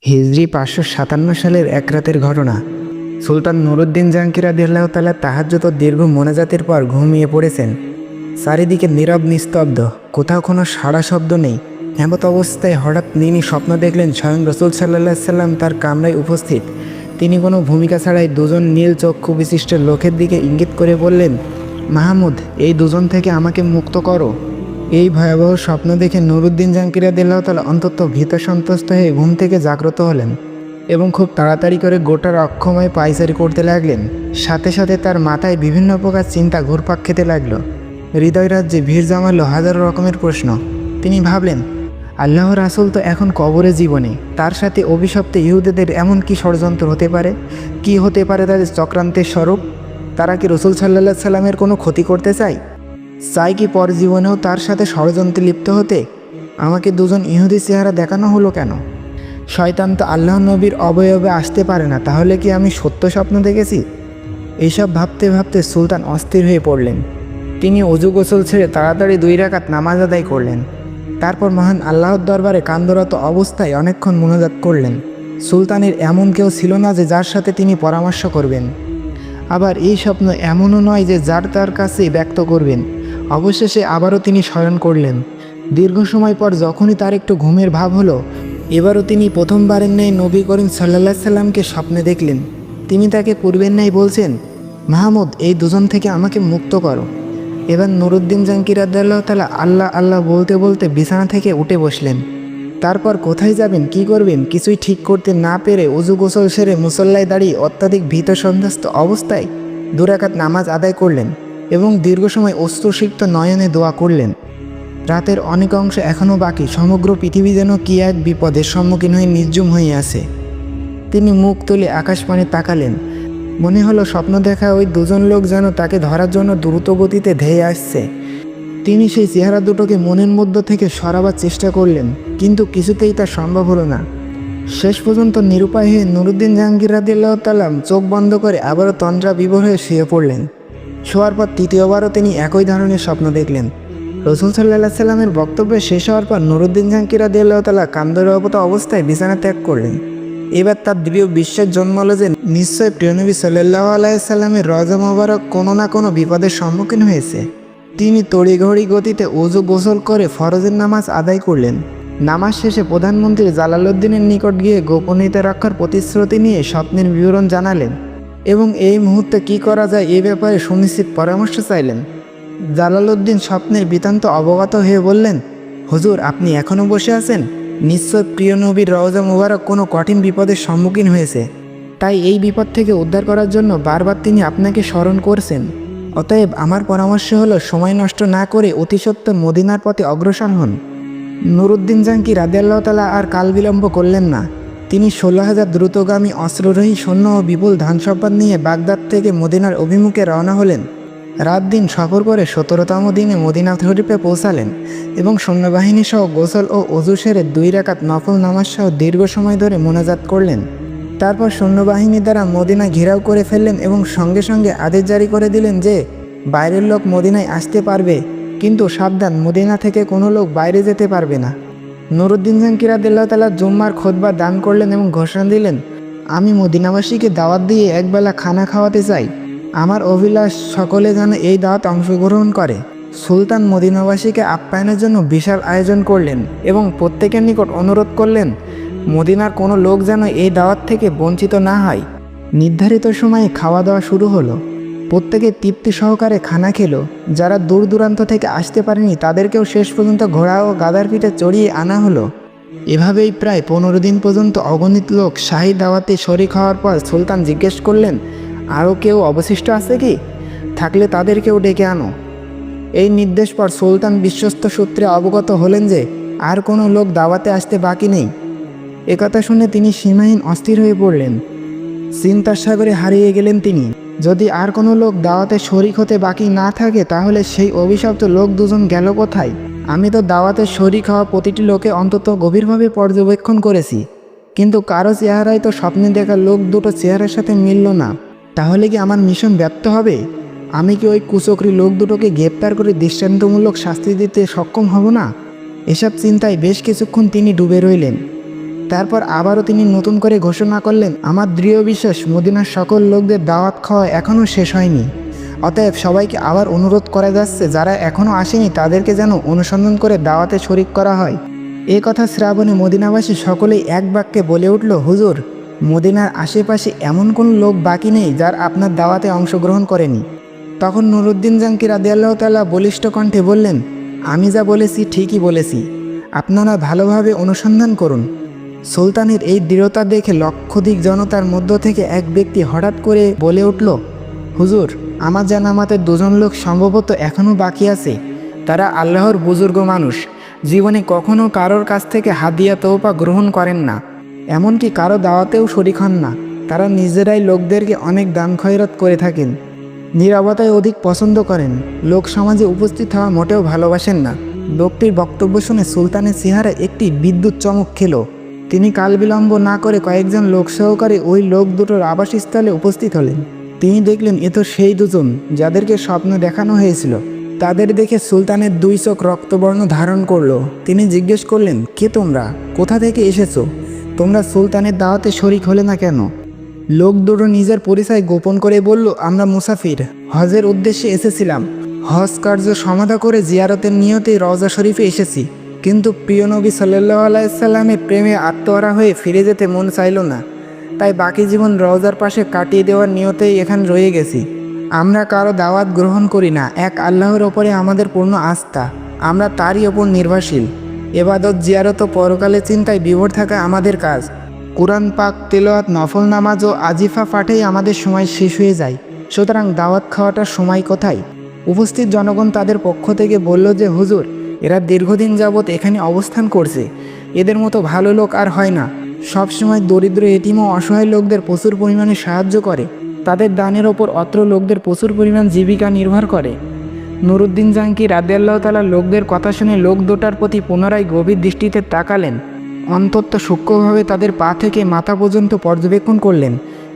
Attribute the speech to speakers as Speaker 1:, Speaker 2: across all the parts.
Speaker 1: হিজরি 557 সালের এক রাতের ঘটনা। সুলতান নুরুদ্দিন জাহাঙ্গীর রাদিয়াল্লাহু তাআলা তাহাজ্জুদ ও দীর্ঘ মোনাজাতের পর ঘুমিয়ে পড়েছেন। চারিদিকে নীরব নিস্তব্ধ, কোথাও কোনো সাড়া শব্দ নেই। এমত অবস্থায় হঠাৎ তিনি স্বপ্ন দেখলেন স্বয়ং রাসূল সাল্লাল্লাহু আলাইহি সাল্লাম তার কামরায় উপস্থিত। তিনি কোনো ভূমিকা ছাড়াই দুজন নীল চক্ষু বিশিষ্ট লোকের দিকে ইঙ্গিত করে বললেন, মাহমুদ, এই দুজন থেকে আমাকে মুক্ত করো। এই ভয়াবহ স্বপ্ন দেখে নুরুদ্দিন জাহাঙ্গীর রাদিয়াল্লাহু তাআলা অন্তত ভীত সন্ত্রস্ত হয়ে ঘুম থেকে জাগ্রত হলেন এবং খুব তাড়াতাড়ি করে গোটার অক্ষময় পায়চারি করতে লাগলেন। সাথে সাথে তার মাথায় বিভিন্ন প্রকার চিন্তা ঘুরপাক খেতে লাগলো। হৃদয় রাজ্যে ভিড় জমালো হাজারো রকমের প্রশ্ন। তিনি ভাবলেন, আল্লাহ রাসূল তো এখন কবরে জীবনে, তার সাথে অভিশপ্ত ইহুদিদের এমন কি ষড়যন্ত্র হতে পারে? কি হতে পারে তাদের চক্রান্তের স্বরূপ? তারা কি রাসূল সাল্লাল্লাহু আলাইহি সাল্লামের কোনো ক্ষতি করতে চায় কি পর জীবনেও তার সাথে ষড়যন্ত্রে লিপ্ত হতে? আমাকে দুজন ইহুদি চেহারা দেখানো হলো কেন? শয়তান তো আল্লাহ নবীর অবয়বে আসতে পারে না, তাহলে কি আমি সত্য স্বপ্ন দেখেছি? এইসব ভাবতে ভাবতে সুলতান অস্থির হয়ে পড়লেন। তিনি অজু গোসল ছেড়ে তাড়াতাড়ি 2 রাকাত নামাজ আদায় করলেন। তারপর মহান আল্লাহর দরবারে কান্দরত অবস্থায় অনেকক্ষণ মুনাজাত করলেন। সুলতানের এমন কেউ ছিল না যে যার সাথে তিনি পরামর্শ করবেন। আবার এই স্বপ্ন এমনও নয় যে যার তার কাছেই ব্যক্ত করবেন। অবশেষে আবারও তিনি শয়ন করলেন। দীর্ঘ সময় পর যখনই তার একটু ঘুমের ভাব হলো, এবারও তিনি প্রথমবারের ন্যায় নবী করিম সাল্লাল্লাহু আলাইহি সাল্লামকে স্বপ্নে দেখলেন। তিনি তাকে পূর্বের ন্যায় বলছেন, মাহমুদ, এই দুজন থেকে আমাকে মুক্ত করো। এবার নুরুদ্দিন জাহাঙ্গীর রাদিয়াল্লাহু তাআলা আল্লাহ আল্লাহ বলতে বলতে বিছানা থেকে উঠে বসলেন। তারপর কোথায় যাবেন, কি করবেন কিছুই ঠিক করতে না পেরে অজু গোসল সেরে মুসল্লায় দাঁড়িয়ে অত্যাধিক ভীত সন্ত্রস্ত অবস্থায় 2 রাকাত নামাজ আদায় করলেন এবং দীর্ঘ সময় অশ্রুসিক্ত নয়নে দোয়া করলেন। রাতের অনেক অংশ এখনও বাকি। সমগ্র পৃথিবী যেন কি এক বিপদের সম্মুখীন হয়ে নির্জুম হয়ে আছে। তিনি মুখ তুলে আকাশপানে তাকালেন। মনে হলো স্বপ্ন দেখা ওই দুজন লোক যেন তাকে ধরার জন্য দ্রুত গতিতে ধেয়ে আসছে। তিনি সেই চেহারা দুটোকে মনের মধ্য থেকে সরাবার চেষ্টা করলেন, কিন্তু কিছুতেই তা সম্ভব হলো না। শেষ পর্যন্ত নিরুপায় হয়ে নুরুদ্দিন জাহাঙ্গীর রাদিয়াল্লাহু তাআলা চোখ বন্ধ করে আবারও তন্দ্রা বিভোর হয়ে শুয়ে পড়লেন। শোয়ার পর তৃতীয়বারও তিনি একই ধরনের স্বপ্ন দেখলেন। রাসূল সাল্লাল্লাহু আলাইহি সাল্লামের বক্তব্য শেষ হওয়ার পর নুরুদ্দিন জাহাঙ্গীর রাদিয়াল্লাহু তাআলা কান্দরত অবস্থায় বিছানা ত্যাগ করলেন। এবার তার দৃঢ় বিশ্বাস জন্মালো যে নিশ্চয় প্রিয়নবী সাল্লাল্লাহু আলাইহি সাল্লামের রওজা মোবারক কোনো না কোনো বিপদের সম্মুখীন হয়েছে। তিনি তড়িঘড়ি গতিতে অজু গোসল করে ফরজের নামাজ আদায় করলেন। নামাজ শেষে প্রধানমন্ত্রী জালালউদ্দিনের নিকট গিয়ে গোপনীয়তা রক্ষার প্রতিশ্রুতি নিয়ে স্বপ্নের বিবরণ জানালেন এবং এই মুহূর্তে কী করা যায় এ ব্যাপারে সুনিশ্চিত পরামর্শ চাইলেন। জালালউদ্দিন স্বপ্নের বৃত্তান্ত অবগত হয়ে বললেন, হুজুর, আপনি এখনও বসে আছেন? নিশ্চয় প্রিয় নবীর রওজা মুবারক কোনো কঠিন বিপদের সম্মুখীন হয়েছে, তাই এই বিপদ থেকে উদ্ধার করার জন্য বারবার তিনি আপনাকে স্মরণ করছেন। অতএব আমার পরামর্শ হলো, সময় নষ্ট না করে অতি সত্বর মদিনার পথে অগ্রসর হন। নুরুদ্দিন জাহাঙ্গীর রাদিয়াল্লাহু তাআলা আর কাল বিলম্ব করলেন না। তিনি 16,000 দ্রুতগামী অস্ত্ররোহী সৈন্য ও বিপুল ধান সম্পদ নিয়ে বাগদাদ থেকে মদিনার অভিমুখে রওনা হলেন। রাত দিন সফর করে 17তম দিনে মদিনা শরীফে পৌঁছালেন এবং সৈন্যবাহিনী সহ গোসল ও অজু সেরে 2 রাকাত নফল নামাজ সহ দীর্ঘ সময় ধরে মোনাজাত করলেন। তারপর সৈন্যবাহিনী দ্বারা মদিনা ঘেরাও করে ফেললেন এবং সঙ্গে সঙ্গে আদেশ জারি করে দিলেন যে বাইরের লোক মদিনায় আসতে পারবে, কিন্তু সাবধান, মদিনা থেকে কোনো লোক বাইরে যেতে পারবে না। নুরুদ্দিন জাহাঙ্গীর রাদিয়াল্লাহু তাআলা জুম্মার খুতবা দান করলেন এবং ঘোষণা দিলেন, আমি মদিনাবাসীকে দাওয়াত দিয়ে একবেলা খানা খাওয়াতে চাই। আমার অভিলাষ সকলে যেন এই দাওয়াত অংশগ্রহণ করে। সুলতান মদিনাবাসীকে আপ্যায়নের জন্য বিশাল আয়োজন করলেন এবং প্রত্যেকের নিকট অনুরোধ করলেন মদিনার কোনো লোক যেন এই দাওয়াত থেকে বঞ্চিত না হয়। নির্ধারিত সময়ে খাওয়া দাওয়া শুরু হলো। প্রত্যেকে তৃপ্তি সহকারে খানা খেলো। যারা দূর দূরান্ত থেকে আসতে পারেনি তাদেরকেও শেষ পর্যন্ত ঘোড়া ও গাধার পিঠে চড়িয়ে আনা হলো। এভাবেই প্রায় 15 দিন পর্যন্ত অগণিত লোক শাহী দাওয়াতে শরিক হওয়ার পর সুলতান জিজ্ঞেস করলেন, আরও কেউ অবশিষ্ট আছে কি? থাকলে তাদেরকেও ডেকে আনো। এই নির্দেশ পর সুলতান বিশ্বস্ত সূত্রে অবগত হলেন যে আর কোনো লোক দাওয়াতে আসতে বাকি নেই। একথা শুনে তিনি সীমাহীন অস্থির হয়ে পড়লেন। চিন্তার সাগরে হারিয়ে গেলেন তিনি। যদি আর কোনো লোক দাওয়াতে শরিক হতে বাকি না থাকে, তাহলে সেই অভিশপ্ত লোক দুজন গেল কোথায়? আমি তো দাওয়াতে শরিক হওয়া প্রতিটি লোকে অন্তত গভীরভাবে পর্যবেক্ষণ করেছি, কিন্তু কারো চেহারায় তো স্বপ্নে দেখা লোক দুটো চেহারার সাথে মিলল না। তাহলে কি আমার মিশন ব্যর্থ হবে? আমি কি ওই কুচক্রী লোক দুটোকে গ্রেপ্তার করে দৃষ্টান্তমূলক শাস্তি দিতে সক্ষম হব না? এসব চিন্তায় বেশ কিছুক্ষণ তিনি ডুবে রইলেন। তারপর আবারও তিনি নতুন করে ঘোষণা করলেন, আমার দৃঢ় বিশ্বাস মদিনার সকল লোকদের দাওয়াত খাওয়া এখনও শেষ হয়নি। অতএব সবাইকে আবার অনুরোধ করা যাচ্ছে, যারা এখনও আসেনি তাদেরকে যেন অনুসন্ধান করে দাওয়াতে শরিক করা হয়। এ কথা শ্রাবণে মদিনাবাসী সকলেই এক বাক্যে বলে উঠল, হুজুর, মদিনার আশেপাশে এমন কোনো লোক বাকি নেই যার আপনার দাওয়াতে অংশগ্রহণ করেনি। তখন নুরুদ্দিন জাঙ্কি রাদিয়াল্লাহু তাআলা বলিষ্ঠ কণ্ঠে বললেন, আমি যা বলেছি ঠিকই বলেছি, আপনারা ভালোভাবে অনুসন্ধান করুন। সুলতানের এই দৃঢ়তা দেখে লক্ষাধিক জনতার মধ্য থেকে এক ব্যক্তি হঠাৎ করে বলে উঠল, হুজুর, আমার জানা মতে দুজন লোক সম্ভবত এখনও বাকি আছে। তারা আল্লাহর বুজুর্গ মানুষ, জীবনে কখনো কারোর কাছ থেকে হাদিয়া তোহফা গ্রহণ করেন না, এমনকি কারো দাওয়াতেও শরিক হন না। তারা নিজেরাই লোকদেরকে অনেক দান খয়রাত করে থাকেন, নীরবতায় অধিক পছন্দ করেন, লোক সমাজে উপস্থিত হওয়া মোটেও ভালোবাসেন না। লোকটির বক্তব্য শুনে সুলতানের চেহারায় একটি বিদ্যুৎ চমক খেল। তিনি কাল বিলম্ব না করে কয়েকজন লোক সহকারে ওই লোক দুটোর আবাসস্থলে উপস্থিত হলেন। তিনি দেখলেন এ তো সেই দুজন যাদেরকে স্বপ্ন দেখানো হয়েছিল। তাদের দেখে সুলতানের দুই চোখ রক্তবর্ণ ধারণ করলো। তিনি জিজ্ঞেস করলেন, কে তোমরা? কোথা থেকে এসেছো? তোমরা সুলতানের দাওয়াতে শরিক হলে না কেন? লোক দুটো নিজের পরিচয় গোপন করে বলল, আমরা মুসাফির, হজের উদ্দেশ্যে এসেছিলাম। হজ কার্য সমাধা করে জিয়ারতের নিয়তে রওজা শরীফে এসেছি, কিন্তু প্রিয় নবী সাল্লাল্লাহু আলাইহি সাল্লামের প্রেমে আত্মহারা হয়ে ফিরে যেতে মন চাইল না, তাই বাকি জীবন রওজার পাশে কাটিয়ে দেওয়ার নিয়তেই এখানে রয়ে গেছি। আমরা কারো দাওয়াত গ্রহণ করি না, এক আল্লাহর ওপরে আমাদের পূর্ণ আস্থা, আমরা তারই ওপর নির্ভরশীল। এবাদত, জিয়ারত ও পরকালের চিন্তায় বিভোর থাকা আমাদের কাজ। কুরআন পাক তেলাওয়াত, নফল নামাজ ও আজিফা পাঠেই আমাদের সময় শেষ হয়ে যায়, সুতরাং দাওয়াত খাওয়াটার সময় কোথায়? উপস্থিত জনগণ তাদের পক্ষ থেকে বলল যে, হুজুর, এরা দীর্ঘদিন যাবৎ এখানে অবস্থান করছে, এদের মতো ভালো লোক আর হয় না। সবসময় দরিদ্র, এতিম ও অসহায় লোকদের প্রচুর পরিমাণে সাহায্য করে, তাদের দানের ওপর অত্র লোকদের প্রচুর পরিমাণ জীবিকা নির্ভর করে। নুরুদ্দিন জাঙ্কি রাদিয়াল্লাহু তাআলা লোকদের কথা শুনে লোক দুটার প্রতি পুনরায় গভীর দৃষ্টিতে তাকালেন। অন্তত সূক্ষ্মভাবে তাদের পা থেকে মাথা পর্যন্ত পর্যবেক্ষণ করলেন।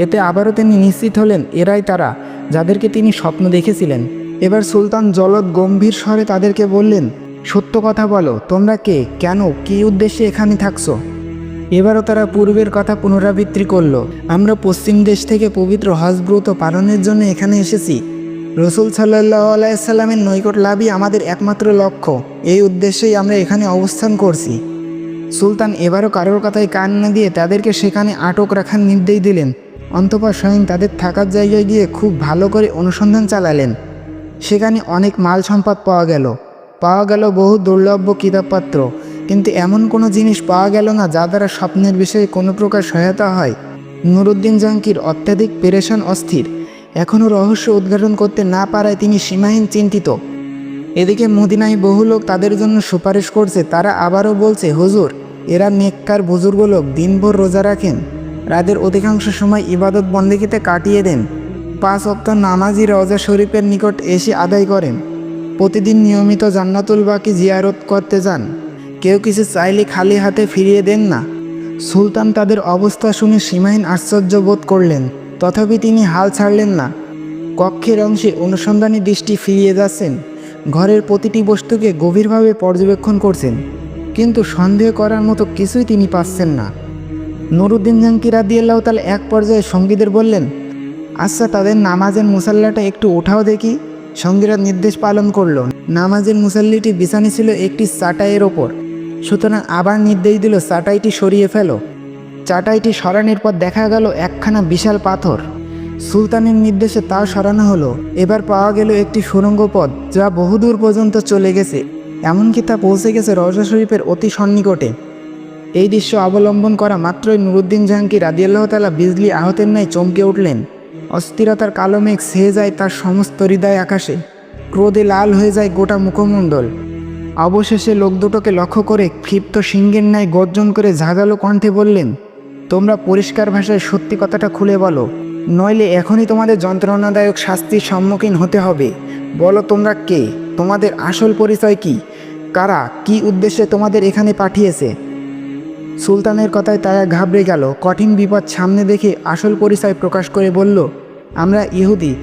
Speaker 1: এতে আবারও তিনি নিশ্চিত হলেন এরাই তারা যাদেরকে তিনি স্বপ্ন দেখেছিলেন। এবার সুলতান জলদ গম্ভীর স্বরে তাদেরকে বললেন, সত্য কথা বলো, তোমরা কে, কেন, কী উদ্দেশ্যে এখানে থাকছো? এবারও তারা পূর্বের কথা পুনরাবৃত্তি করল, আমরা পশ্চিম দেশ থেকে পবিত্র হজ ব্রত পালনের জন্য এখানে এসেছি। রসুল সাল্লাল্লাহু আলাইহি সাল্লামের নৈকট লাভই আমাদের একমাত্র লক্ষ্য, এই উদ্দেশ্যেই আমরা এখানে অবস্থান করছি। সুলতান এবারও কারোর কথায় কান না দিয়ে তাদেরকে সেখানে আটক রাখার নির্দেশ দিলেন। অন্তঃপর স্বয়ং তাদের থাকার জায়গায় গিয়ে খুব ভালো করে অনুসন্ধান চালালেন। সেখানে অনেক মাল সম্পদ পাওয়া গেল বহু দুর্লভ কিতাবপত্র, কিন্তু এমন কোনো জিনিস পাওয়া গেল না যা দ্বারা স্বপ্নের বিষয়ে কোনো প্রকার সহায়তা হয়। নুরুদ্দিন জাঙ্কির অত্যাধিক পেরেশান, অস্থির, এখনও রহস্য উদ্ঘাটন করতে না পারায় তিনি সীমাহীন চিন্তিত। এদিকে মদিনায় বহু লোক তাদের জন্য সুপারিশ করছে। তারা আবারও বলছে, হুজুর, এরা নেককার বুজুর্গ লোক, দিনভর রোজা রাখেন, রাতের অধিকাংশ সময় ইবাদত বন্দেগীতে কাটিয়ে দেন, 5 ওয়াক্ত নামাজি রওজা শরীফের নিকট এসে আদায় করেন, প্রতিদিন নিয়মিত জান্নাতুল বাকি জিয়ারত করতে যান, কেউ কিছু চাইলে খালি হাতে ফিরিয়ে দেন না। সুলতান তাদের অবস্থা শুনে সীমাহীন আশ্চর্য বোধ করলেন, তথাপি তিনি হাল ছাড়লেন না। কক্ষের অংশে অনুসন্ধানী দৃষ্টি ফিরিয়ে যাচ্ছেন, ঘরের প্রতিটি বস্তুকে গভীরভাবে পর্যবেক্ষণ করছেন, কিন্তু সন্দেহ করার মতো কিছুই তিনি পাচ্ছেন না। নুরুদ্দিন জাঙ্কি রাদিয়াল্লাহু তাআলা এক পর্যায়ে সঙ্গীদের বললেন, আচ্ছা, তাদের নামাজের মুসাল্লাটা একটু ওঠাও দেখি। সঙ্গীরা নির্দেশ পালন করল। নামাজের মুসাল্লিটি বিছানি ছিল একটি চাটাইয়ের ওপর, সুতরাং আবার নির্দেশ দিল, চাটাইটি সরিয়ে ফেলো। চাটাইটি সরানোর পর দেখা গেল একখানা বিশাল পাথর। সুলতানের নির্দেশে তা সরানো হলো। এবার পাওয়া গেল একটি সুড়ঙ্গ পথ যা বহুদূর পর্যন্ত চলে গেছে, এমনকি তা পৌঁছে গেছে রওজা শরীফের অতি সন্নিকটে। এই দৃশ্য অবলম্বন করা মাত্রই নুরুদ্দিন জাঙ্কি রাদিয়াল্লাহু তাআলা বিজলি আহতের ন্যায় চমকে উঠলেন। অস্থিরতার কালো মেঘ ছেয়ে যায় তার সমস্ত হৃদয় আকাশে, ক্রোধে লাল হয়ে যায় গোটা মুখমণ্ডল। অবশেষে লোক দুটোকে লক্ষ্য করে ক্ষিপ্ত সিংহের ন্যায় গর্জন করে ঝাঁঝালো কণ্ঠে বললেন, তোমরা পরিষ্কার ভাষায় সত্যি কথাটা খুলে বলো, নইলে এখনই তোমাদের যন্ত্রণাদায়ক শাস্তির সম্মুখীন হতে হবে। বলো, তোমরা কে, তোমাদের আসল পরিচয় কি, কারা কি উদ্দেশ্যে তোমাদের এখানে পাঠিয়েছে? সুলতানের কথায় তারা ঘাবড়ে গেল। কঠিন বিপদ সামনে দেখে আসল পরিচয় প্রকাশ করে বলল, আমরা ইহুদি।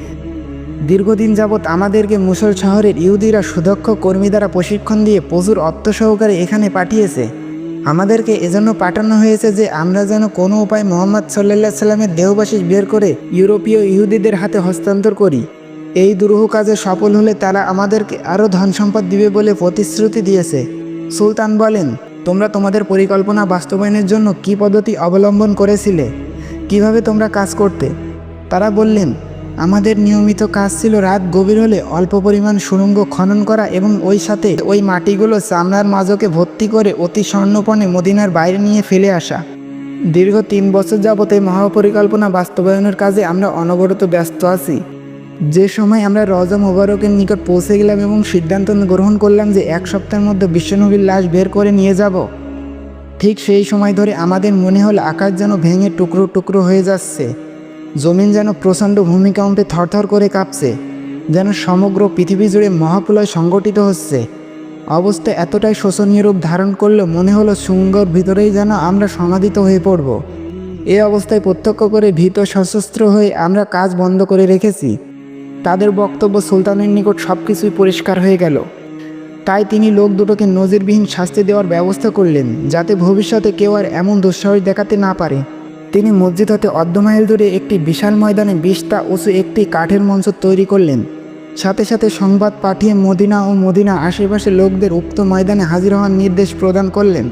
Speaker 1: দীর্ঘদিন যাবৎ আমাদেরকে মুসল শহরের ইহুদিরা সুদক্ষ কর্মী দ্বারা প্রশিক্ষণ দিয়ে প্রচুর অর্থ সহকারে এখানে পাঠিয়েছে। আমাদেরকে এজন্য পাঠানো হয়েছে যে আমরা যেন কোনো উপায় মোহাম্মদ সাল্লাল্লাহু সাল্লামের দেহবাসিস বের করে ইউরোপীয় ইহুদিদের হাতে হস্তান্তর করি। এই দুরূহ কাজে সফল হলে তারা আমাদেরকে আরও ধন সম্পদ দিবে বলে প্রতিশ্রুতি দিয়েছে। সুলতান বলেন, তোমরা তোমাদের পরিকল্পনা বাস্তবায়নের জন্য কী পদ্ধতি অবলম্বন করেছিলে, কিভাবে তোমরা কাজ করতে? তারা বললেন, আমাদের নিয়মিত কাজ ছিল রাত গভীর হলে অল্প পরিমাণ সুড়ঙ্গ খনন করা এবং ওই সাথে ওই মাটিগুলো চামড়ার মাজকে ভর্তি করে অতি স্বর্ণপণে মদিনার বাইরে নিয়ে ফেলে আসা। দীর্ঘ 3 বছর যাবত এই মহাপরিকল্পনা বাস্তবায়নের কাজে আমরা অনবরত ব্যস্ত আছি। যে সময় আমরা রওজা মুবারকের নিকট পৌঁছে গেলাম এবং সিদ্ধান্ত গ্রহণ করলাম যে 1 সপ্তাহের মধ্যে বিশ্বনবীর লাশ বের করে নিয়ে যাব, ঠিক সেই সময় ধরে আমাদের মনে হল আকাশ যেন ভেঙে টুকরো টুকরো হয়ে যাচ্ছে। জমিন যেন প্রচণ্ড ভূমিকম্পে থরথর করে কাঁপছে, যেন সমগ্র পৃথিবী জুড়ে মহাপ্রলয় সংগঠিত হচ্ছে। অবস্থা এতটাই শোচনীয় রূপ ধারণ করলো মনে হলো শৃঙ্গর ভিতরেই যেন আমরা সমাধিত হয়ে পড়ব। এই অবস্থায় প্রত্যক্ষ করে ভীত সশস্ত্র হয়ে আমরা কাজ বন্ধ করে রেখেছি। তাদের বক্তব্য সুলতানের নিকট সব কিছুই পরিষ্কার হয়ে গেল। তাই তিনি লোক দুটোকে নজিরবিহীন শাস্তি দেওয়ার ব্যবস্থা করলেন, যাতে ভবিষ্যতে কেউ আর এমন দুঃসাহস দেখাতে না পারে। তিনি মসজিদ হতে অর্ধমাইল দূরে একটি বিশাল ময়দানে 20টা উঁচু একটি কাঠের মঞ্চ তৈরি করলেন। সাথে সাথে সংবাদ পাঠিয়ে মদিনা ও মদিনা আশেপাশের লোকদের উক্ত ময়দানে হাজির হওয়ার নির্দেশ প্রদান করলেন।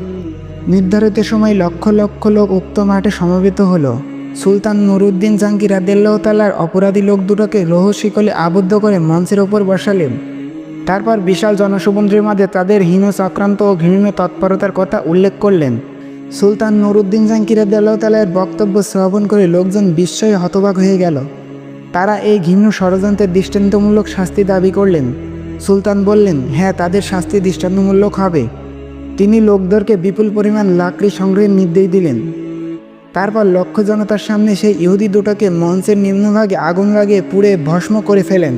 Speaker 1: নির্ধারিত সময় লক্ষ লক্ষ লোক উক্ত মাঠে সমবেত হলো। সুলতান নুরউদ্দিন জাহাঙ্গীর রাদিয়াল্লাহু তাআলার অপরাধী লোক দুটোকে লৌহ শিকলে আবদ্ধ করে মঞ্চের ওপর বসালেন। তারপর বিশাল জনসমুদ্রের মাঝে তাদের হীন চক্রান্ত ও ঘৃণ্য তৎপরতার কথা উল্লেখ করলেন। সুলতান নুরউদ্দিন জাহাঙ্গীর রাদিয়াল্লাহু তাআলার বক্তব্য শ্রবণ করে লোকজন বিস্ময়ে হতবাক হয়ে গেল। তারা এই ঘৃণ্য ষড়যন্ত্রের দৃষ্টান্তমূলক শাস্তি দাবি করলেন। সুলতান বললেন, হ্যাঁ, তাদের শাস্তি দৃষ্টান্তমূলক হবে। তিনি লোকদেরকে বিপুল পরিমাণ লাকড়ি সংগ্রহের নির্দেশ দিলেন। তারপর লক্ষ জনতার সামনে সেই ইহুদি দুটোকে মঞ্চের নিম্নভাগে আগুন লাগিয়ে পুড়ে ভস্ম করে ফেলেন।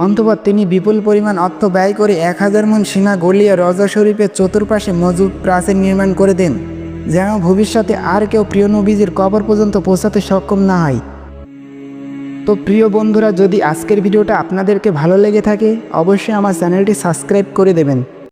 Speaker 1: অন্তঃপর তিনি বিপুল পরিমাণ অর্থ ব্যয় করে 1000 মণ সিনা গলিয়ে রওজা শরীফের চতুর্পাশে মজবুত প্রাচীর নির্মাণ করে দেন, যেন ভবিষ্যতে আর কেউ প্রিয় নবীজির কবর পর্যন্ত পৌঁছাতে সক্ষম না হয়। তো প্রিয় বন্ধুরা, যদি আজকের ভিডিওটা আপনাদেরকে ভালো লেগে থাকে অবশ্যই আমার চ্যানেলটি সাবস্ক্রাইব করে দেবেন।